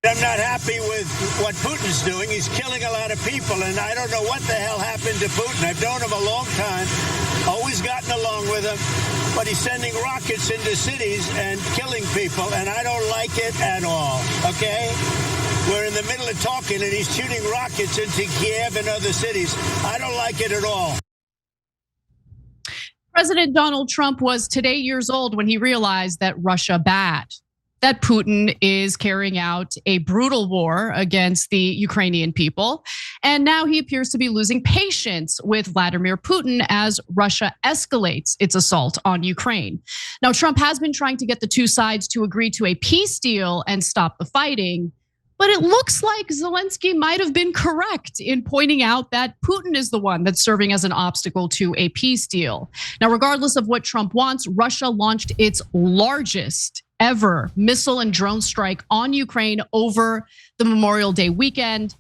I'm not happy with what Putin's doing. He's killing a lot of people, and I don't know what the hell happened to Putin. I've known him a long time, always gotten along with him, but he's sending rockets into cities and killing people, and I don't like it at all, okay? We're in the middle of talking, and he's shooting rockets into Kiev and other cities. I don't like it at all. President Donald Trump was today years old when he realized that Russia bad, that Putin is carrying out a brutal war against the Ukrainian people. And now he appears to be losing patience with Vladimir Putin as Russia escalates its assault on Ukraine. Now, Trump has been trying to get the two sides to agree to a peace deal and stop the fighting. But it looks like Zelenskyy might have been correct in pointing out that Putin is the one that's serving as an obstacle to a peace deal. Now, regardless of what Trump wants, Russia launched its largest ever missile and drone strike on Ukraine over the Memorial Day weekend.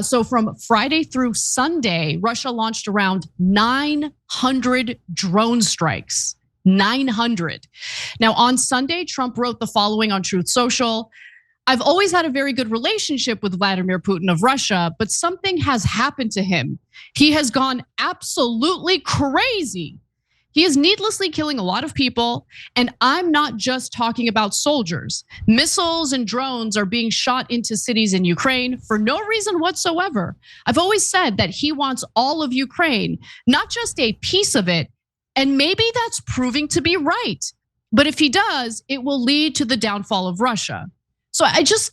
So from Friday through Sunday, Russia launched around 900 drone strikes. 900. Now on Sunday, Trump wrote the following on Truth Social. I've always had a very good relationship with Vladimir Putin of Russia, but something has happened to him. He has gone absolutely crazy. He is needlessly killing a lot of people, and I'm not just talking about soldiers. Missiles and drones are being shot into cities in Ukraine for no reason whatsoever. I've always said that he wants all of Ukraine, not just a piece of it, and maybe that's proving to be right. But if he does, it will lead to the downfall of Russia. So I just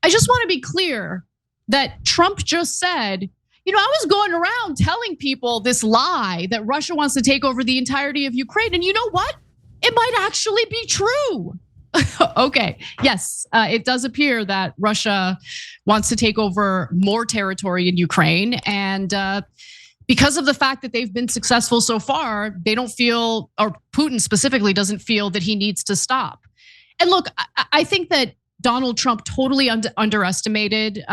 want to be clear that Trump just said, I was going around telling people this lie that Russia wants to take over the entirety of Ukraine. And you know what? It might actually be true. Okay, yes, it does appear that Russia wants to take over more territory in Ukraine. And because of the fact that they've been successful so far, they don't feel, or Putin specifically doesn't feel that he needs to stop. And look, I think that Donald Trump totally underestimated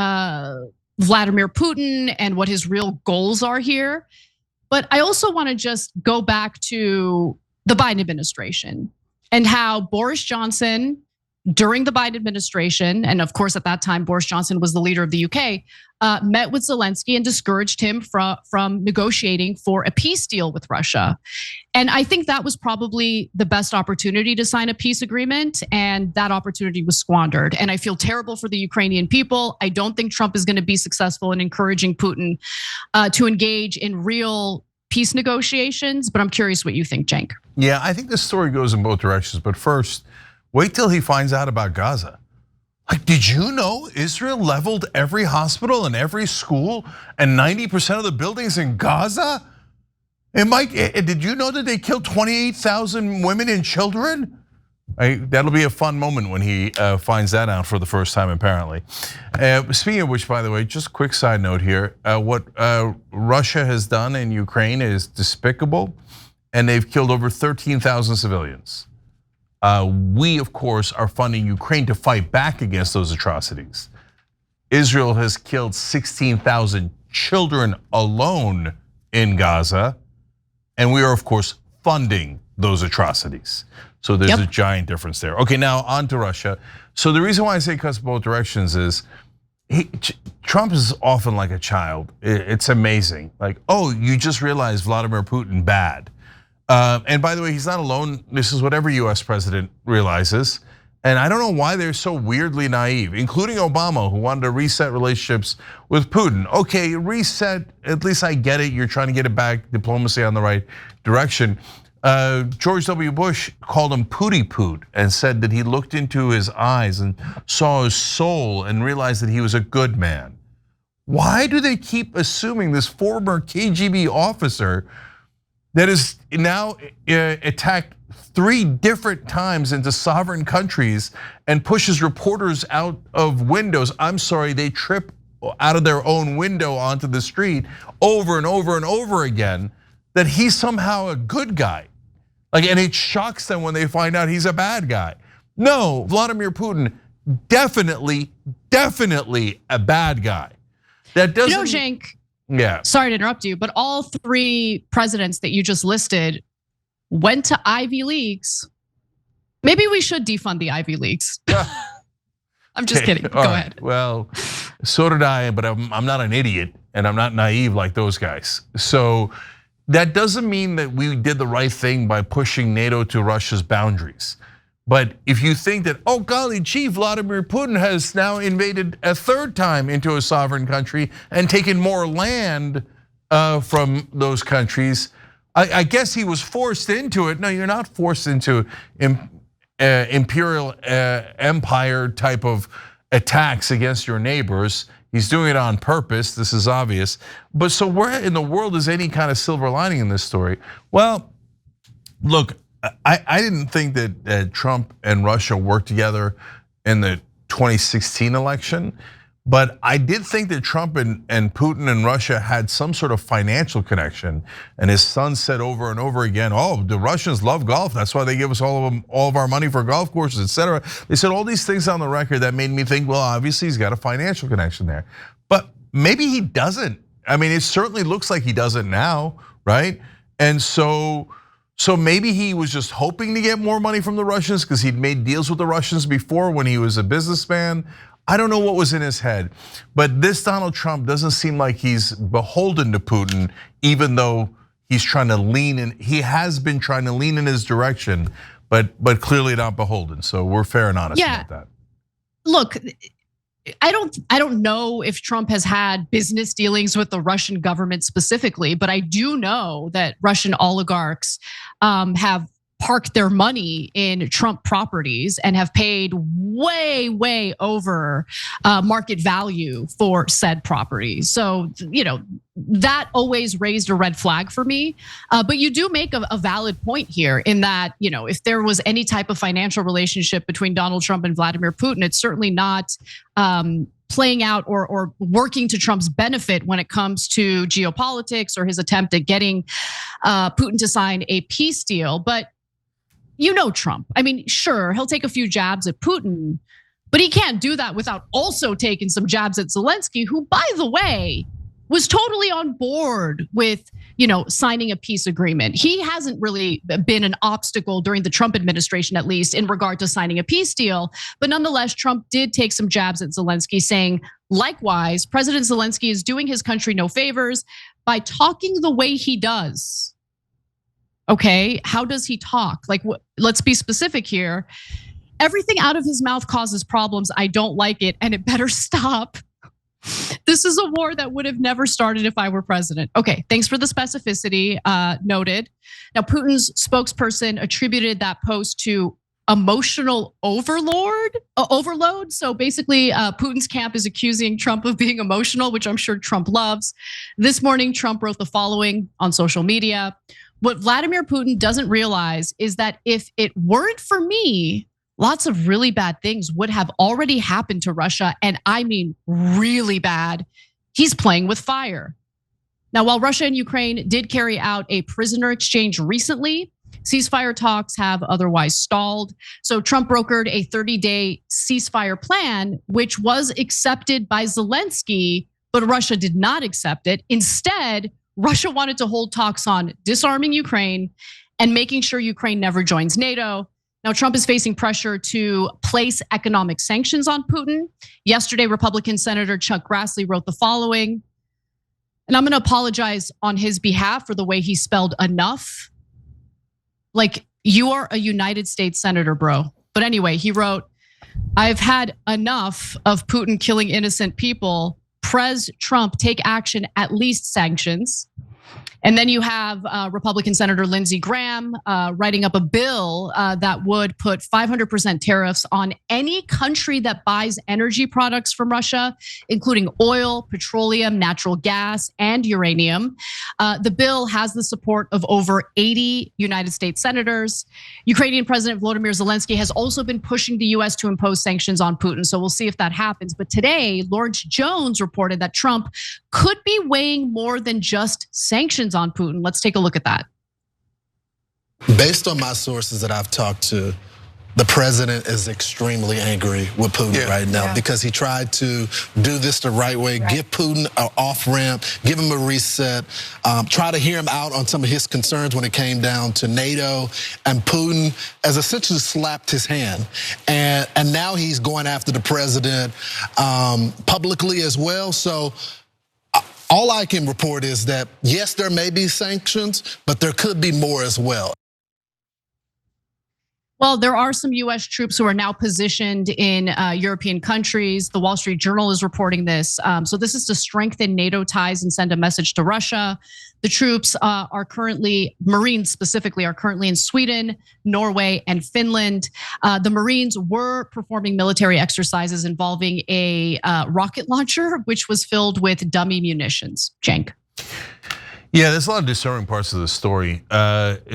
Vladimir Putin and what his real goals are here. But I also want to just go back to the Biden administration and how Boris Johnson, during the Biden administration, and of course at that time Boris Johnson was the leader of the UK, met with Zelenskyy and discouraged him from negotiating for a peace deal with Russia. And I think that was probably the best opportunity to sign a peace agreement, and that opportunity was squandered. And I feel terrible for the Ukrainian people. I don't think Trump is going to be successful in encouraging Putin to engage in real peace negotiations, but I'm curious what you think, Cenk. Yeah, I think this story goes in both directions, but first, wait till he finds out about Gaza. Like, did you know Israel leveled every hospital and every school and 90% of the buildings in Gaza? And Mike, did you know that they killed 28,000 women and children? That'll be a fun moment when he finds that out for the first time, apparently. Speaking of which, by the way, just a quick side note here. What Russia has done in Ukraine is despicable, and they've killed over 13,000 civilians. We, of course, are funding Ukraine to fight back against those atrocities. Israel has killed 16,000 children alone in Gaza, and we are, of course, funding those atrocities. So there's a giant difference there. Okay, now on to Russia. So the reason why I say it cuts both directions is Trump is often like a child. It's amazing. Like, oh, you just realized Vladimir Putin bad. And by the way, he's not alone. This is what every US president realizes. And I don't know why they're so weirdly naive, including Obama, who wanted to reset relationships with Putin. Okay, reset, at least I get it. You're trying to get it back, diplomacy on the right direction. George W. Bush called him Pooty Poot and said that he looked into his eyes and saw his soul and realized that he was a good man. Why do they keep assuming this former KGB officer that is now attacked 3 different times into sovereign countries and pushes reporters out of windows? I'm sorry, they trip out of their own window onto the street over and over and over again, that he's somehow a good guy. And it shocks them when they find out he's a bad guy. No, Vladimir Putin, definitely a bad guy. That doesn't. Cenk, yeah. Sorry to interrupt you, but all 3 presidents that you just listed went to Ivy Leagues. Maybe we should defund the Ivy Leagues. I'm just kidding. Go ahead. Well, so did I, but I'm not an idiot and I'm not naive like those guys. So that doesn't mean that we did the right thing by pushing NATO to Russia's boundaries. But if you think that, oh golly gee, Vladimir Putin has now invaded a third time into a sovereign country and taken more land from those countries, I guess he was forced into it. No, you're not forced into imperial empire type of attacks against your neighbors. He's doing it on purpose, this is obvious. But so where in the world is any kind of silver lining in this story? Well, look, I didn't think that Trump and Russia worked together in the 2016 election, but I did think that Trump and Putin and Russia had some sort of financial connection. And his son said over and over again, oh, the Russians love golf. That's why they give us all of our money for golf courses, etc. They said all these things on the record that made me think, well, obviously he's got a financial connection there. But maybe he doesn't. I mean, it certainly looks like he doesn't now, right? And so maybe he was just hoping to get more money from the Russians because he'd made deals with the Russians before when he was a businessman. I don't know what was in his head, but this Donald Trump doesn't seem like he's beholden to Putin, even though he's trying to lean in. He has been trying to lean in his direction, but clearly not beholden. So we're fair and honest about that. Look, I don't know if Trump has had business dealings with the Russian government specifically, but I do know that Russian oligarchs have parked their money in Trump properties and have paid way over market value for said properties. So, that always raised a red flag for me. But you do make a valid point here in that, if there was any type of financial relationship between Donald Trump and Vladimir Putin, it's certainly not playing out or working to Trump's benefit when it comes to geopolitics or his attempt at getting Putin to sign a peace deal. But Trump. I mean, sure, he'll take a few jabs at Putin, but he can't do that without also taking some jabs at Zelenskyy, who, by the way, was totally on board with, signing a peace agreement. He hasn't really been an obstacle during the Trump administration, at least in regard to signing a peace deal. But nonetheless, Trump did take some jabs at Zelenskyy, saying, likewise, President Zelenskyy is doing his country no favors by talking the way he does. Okay, how does he talk? Like, let's be specific here. Everything out of his mouth causes problems. I don't like it, and it better stop. This is a war that would have never started if I were president. Okay, thanks for the specificity, noted. Now, Putin's spokesperson attributed that post to emotional overload. So basically, Putin's camp is accusing Trump of being emotional, which I'm sure Trump loves. This morning, Trump wrote the following on social media. What Vladimir Putin doesn't realize is that if it weren't for me, lots of really bad things would have already happened to Russia. And I mean, really bad. He's playing with fire. Now, while Russia and Ukraine did carry out a prisoner exchange recently, ceasefire talks have otherwise stalled. So Trump brokered a 30-day ceasefire plan, which was accepted by Zelenskyy, but Russia did not accept it. Instead, Russia wanted to hold talks on disarming Ukraine and making sure Ukraine never joins NATO. Now, Trump is facing pressure to place economic sanctions on Putin. Yesterday, Republican Senator Chuck Grassley wrote the following, and I'm gonna apologize on his behalf for the way he spelled enough. Like, you are a United States senator, bro. But anyway, he wrote, I've had enough of Putin killing innocent people. Pres Trump, take action, at least sanctions. And then you have Republican Senator Lindsey Graham writing up a bill that would put 500% tariffs on any country that buys energy products from Russia, including oil, petroleum, natural gas, and uranium. The bill has the support of over 80 United States senators. Ukrainian President Volodymyr Zelenskyy has also been pushing the US to impose sanctions on Putin. So we'll see if that happens. But today, Lawrence Jones reported that Trump could be weighing more than just sanctions on Putin. Let's take a look at that. Based on my sources that I've talked to, the president is extremely angry with Putin right now because he tried to do this the right way, give Putin an off-ramp, give him a reset, try to hear him out on some of his concerns when it came down to NATO, and Putin has essentially slapped his hand. And now he's going after the president publicly as well. So all I can report is that, yes, there may be sanctions, but there could be more as well. Well, there are some US troops who are now positioned in European countries. The Wall Street Journal is reporting this. So this is to strengthen NATO ties and send a message to Russia. The troops are currently, Marines specifically, are currently in Sweden, Norway, and Finland. The Marines were performing military exercises involving a rocket launcher, which was filled with dummy munitions. Cenk. Yeah, there's a lot of disturbing parts of the story.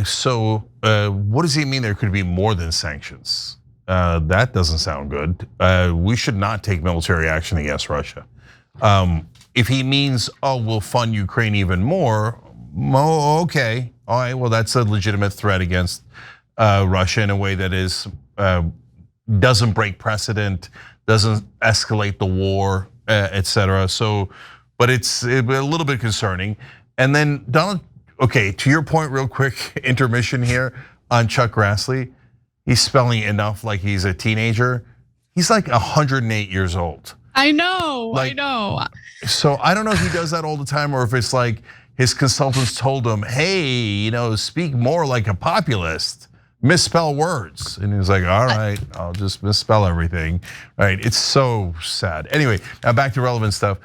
So what does he mean there could be more than sanctions? That doesn't sound good. We should not take military action against Russia. If he means, oh, we'll fund Ukraine even more, okay. All right, well, that's a legitimate threat against Russia in a way that is doesn't break precedent, doesn't escalate the war, etc. So, but it's a little bit concerning. And then Donald, okay, to your point real quick, intermission here on Chuck Grassley. He's spelling enough like he's a teenager. He's like 108 years old. I know, I know. So I don't know if he does that all the time or if it's like his consultants told him, hey, speak more like a populist, misspell words. And he was like, all right, I'll just misspell everything. Right, it's so sad. Anyway, now back to relevant stuff.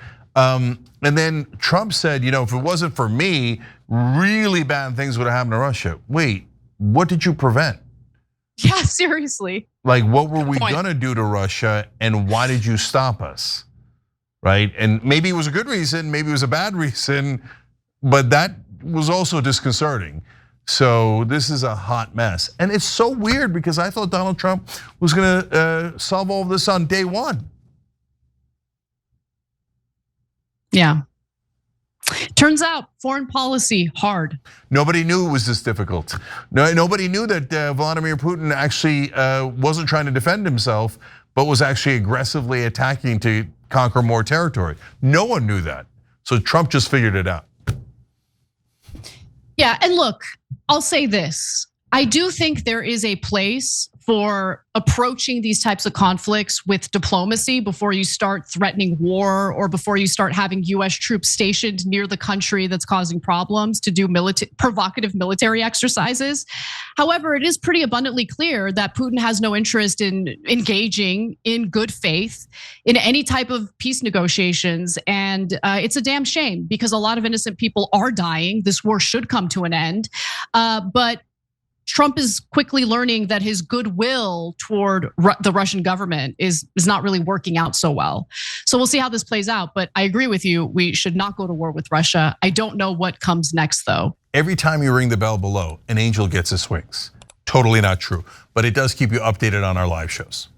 And then Trump said, if it wasn't for me, really bad things would have happened to Russia. Wait, what did you prevent? Yeah, seriously. Like, what were we gonna do to Russia and why did you stop us? Right, and maybe it was a good reason, maybe it was a bad reason, but that was also disconcerting. So this is a hot mess. And it's so weird because I thought Donald Trump was gonna solve all of this on day one. Yeah. Turns out foreign policy hard. Nobody knew it was this difficult. Nobody knew that Vladimir Putin actually wasn't trying to defend himself, but was actually aggressively attacking to conquer more territory. No one knew that. So Trump just figured it out. Yeah, and look, I'll say this. I do think there is a place for approaching these types of conflicts with diplomacy before you start threatening war or before you start having US troops stationed near the country that's causing problems to do provocative military exercises. However, it is pretty abundantly clear that Putin has no interest in engaging in good faith in any type of peace negotiations. And it's a damn shame because a lot of innocent people are dying. This war should come to an end. But Trump is quickly learning that his goodwill toward the Russian government is not really working out so well. So we'll see how this plays out. But I agree with you. We should not go to war with Russia. I don't know what comes next, though. Every time you ring the bell below, an angel gets his wings. Totally not true. But it does keep you updated on our live shows.